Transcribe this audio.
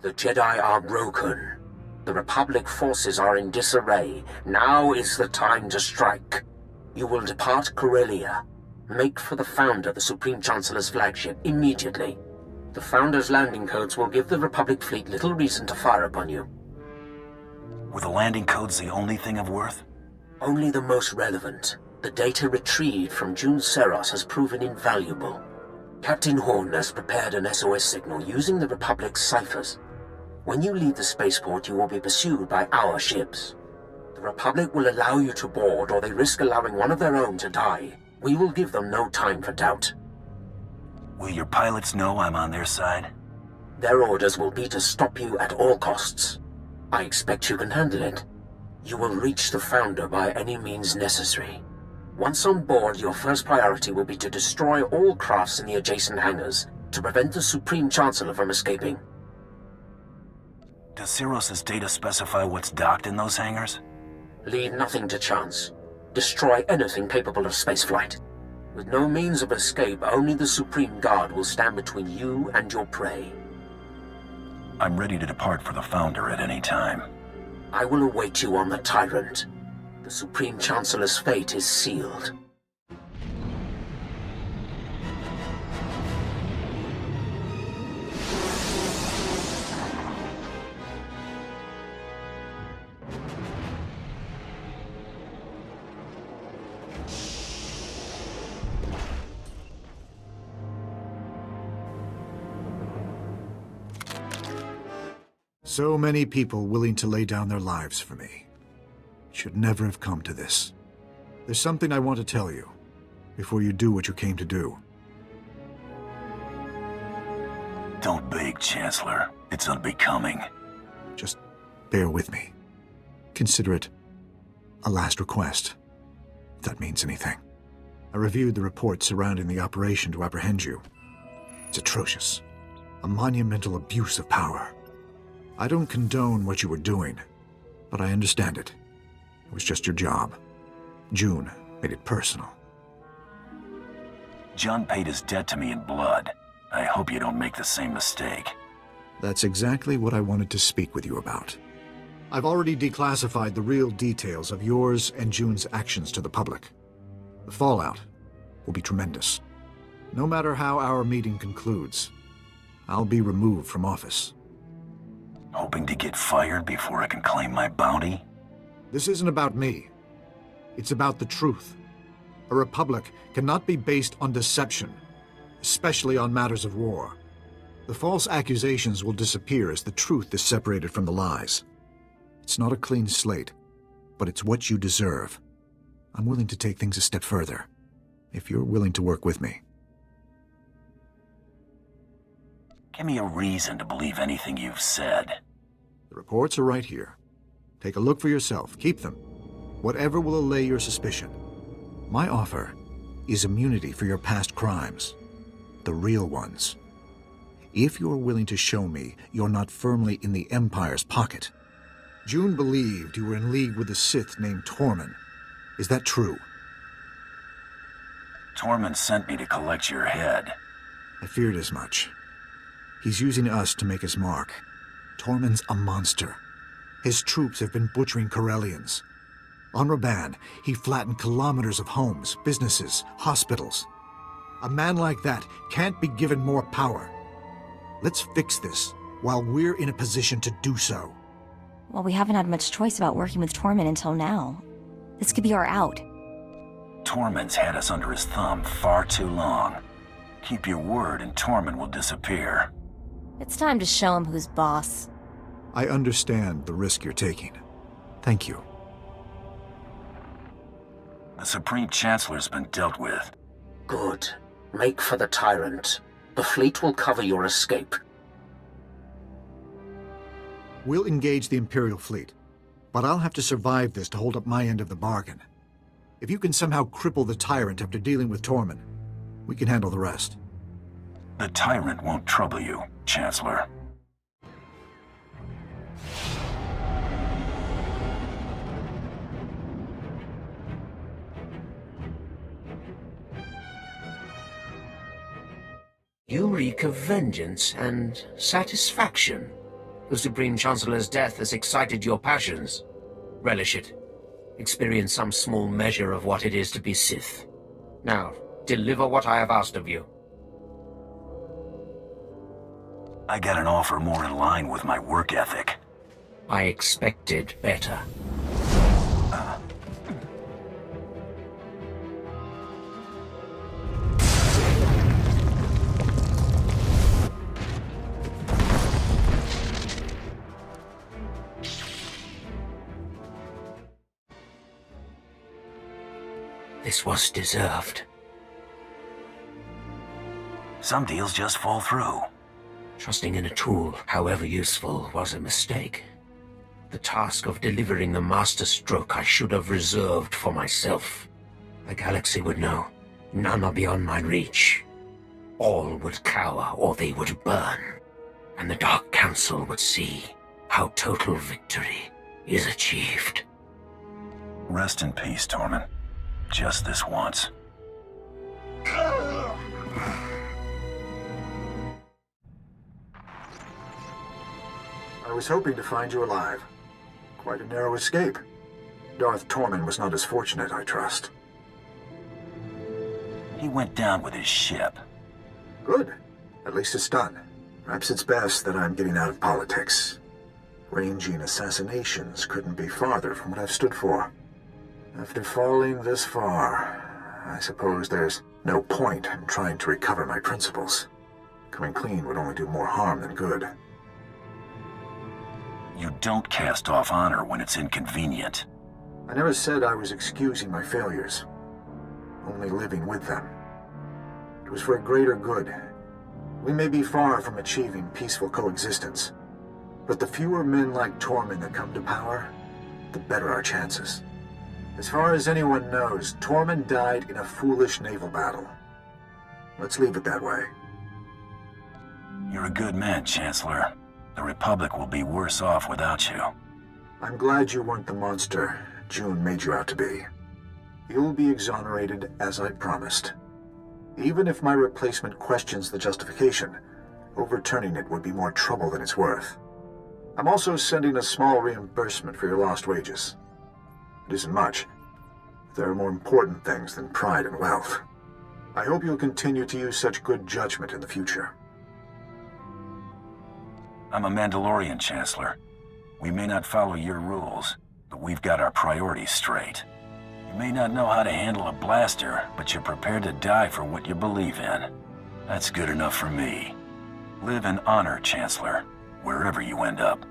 The Jedi are broken. The Republic forces are in disarray. Now is the time to strike. You will depart Corellia. Make for the Founder, the Supreme Chancellor's flagship, immediately. The Founder's landing codes will give the Republic fleet little reason to fire upon you. Were the landing codes the only thing of worth? Only the most relevant. The data retrieved from June Seros has proven invaluable. Captain Horn has prepared an SOS signal using the Republic's ciphers. When you leave the spaceport, you will be pursued by our ships. The Republic will allow you to board, or they risk allowing one of their own to die. We will give them no time for doubt. Will your pilots know I'm on their side? Their orders will be to stop you at all costs. I expect you can handle it. You will reach the Founder by any means necessary. Once on board, your first priority will be to destroy all crafts in the adjacent hangars to prevent the Supreme Chancellor from escaping. Does Siros's data specify what's docked in those hangars? Leave nothing to chance. Destroy anything capable of spaceflight. With no means of escape, only the Supreme Guard will stand between you and your prey. I'm ready to depart for the Founder at any time. I will await you on the Tyrant. The Supreme Chancellor's fate is sealed. So many people willing to lay down their lives for me. It should never have come to this. There's something I want to tell you, before you do what you came to do. Don't beg, Chancellor. It's unbecoming. Just bear with me. Consider it a last request, if that means anything. I reviewed the reports surrounding the operation to apprehend you. It's atrocious. A monumental abuse of power. I don't condone what you were doing, but I understand it. It was just your job. June made it personal. John paid his debt to me in blood. I hope you don't make the same mistake. That's exactly what I wanted to speak with you about. I've already declassified the real details of yours and June's actions to the public. The fallout will be tremendous. No matter how our meeting concludes, I'll be removed from office. Hoping to get fired before I can claim my bounty? This isn't about me. It's about the truth. A republic cannot be based on deception, especially on matters of war. The false accusations will disappear as the truth is separated from the lies. It's not a clean slate, but it's what you deserve. I'm willing to take things a step further, if you're willing to work with me. Give me a reason to believe anything you've said. The reports are right here. Take a look for yourself. Keep them. Whatever will allay your suspicion. My offer is immunity for your past crimes. The real ones. If you're willing to show me you're not firmly in the Empire's pocket. June believed you were in league with a Sith named Tormund. Is that true? Tormund sent me to collect your head. I feared as much. He's using us to make his mark. Tormund's a monster. His troops have been butchering Corellians. On Raban, he flattened kilometers of homes, businesses, hospitals. A man like that can't be given more power. Let's fix this while we're in a position to do so. Well, we haven't had much choice about working with Tormund until now. This could be our out. Tormund's had us under his thumb far too long. Keep your word and Tormund will disappear. It's time to show him who's boss. I understand the risk you're taking. Thank you. The Supreme Chancellor's been dealt with. Good. Make for the Tyrant. The fleet will cover your escape. We'll engage the Imperial fleet, but I'll have to survive this to hold up my end of the bargain. If you can somehow cripple the Tyrant after dealing with Tormund, we can handle the rest. The Tyrant won't trouble you, Chancellor. You reek of vengeance and satisfaction. The Supreme Chancellor's death has excited your passions. Relish it. Experience some small measure of what it is to be Sith. Now, deliver what I have asked of you. I got an offer more in line with my work ethic. I expected better. This was deserved. Some deals just fall through. Trusting in a tool, however useful, was a mistake. The task of delivering the master stroke I should have reserved for myself. The galaxy would know. None are beyond my reach. All would cower or they would burn. And the Dark Council would see how total victory is achieved. Rest in peace, Tormund. Just this once. I was hoping to find you alive. Quite a narrow escape. Darth Tormund was not as fortunate, I trust. He went down with his ship. Good. At least it's done. Perhaps it's best that I'm getting out of politics. Ranging assassinations couldn't be farther from what I've stood for. After falling this far, I suppose there's no point in trying to recover my principles. Coming clean would only do more harm than good. You don't cast off honor when it's inconvenient. I never said I was excusing my failures, only living with them. It was for a greater good. We may be far from achieving peaceful coexistence, but the fewer men like Tormund that come to power, the better our chances. As far as anyone knows, Tormund died in a foolish naval battle. Let's leave it that way. You're a good man, Chancellor. The Republic will be worse off without you. I'm glad you weren't the monster June made you out to be. You'll be exonerated as I promised. Even if my replacement questions the justification, overturning it would be more trouble than it's worth. I'm also sending a small reimbursement for your lost wages. It isn't much. There are more important things than pride and wealth. I hope you'll continue to use such good judgment in the future. I'm a Mandalorian, Chancellor. We may not follow your rules, but we've got our priorities straight. You may not know how to handle a blaster, but you're prepared to die for what you believe in. That's good enough for me. Live in honor, Chancellor, wherever you end up.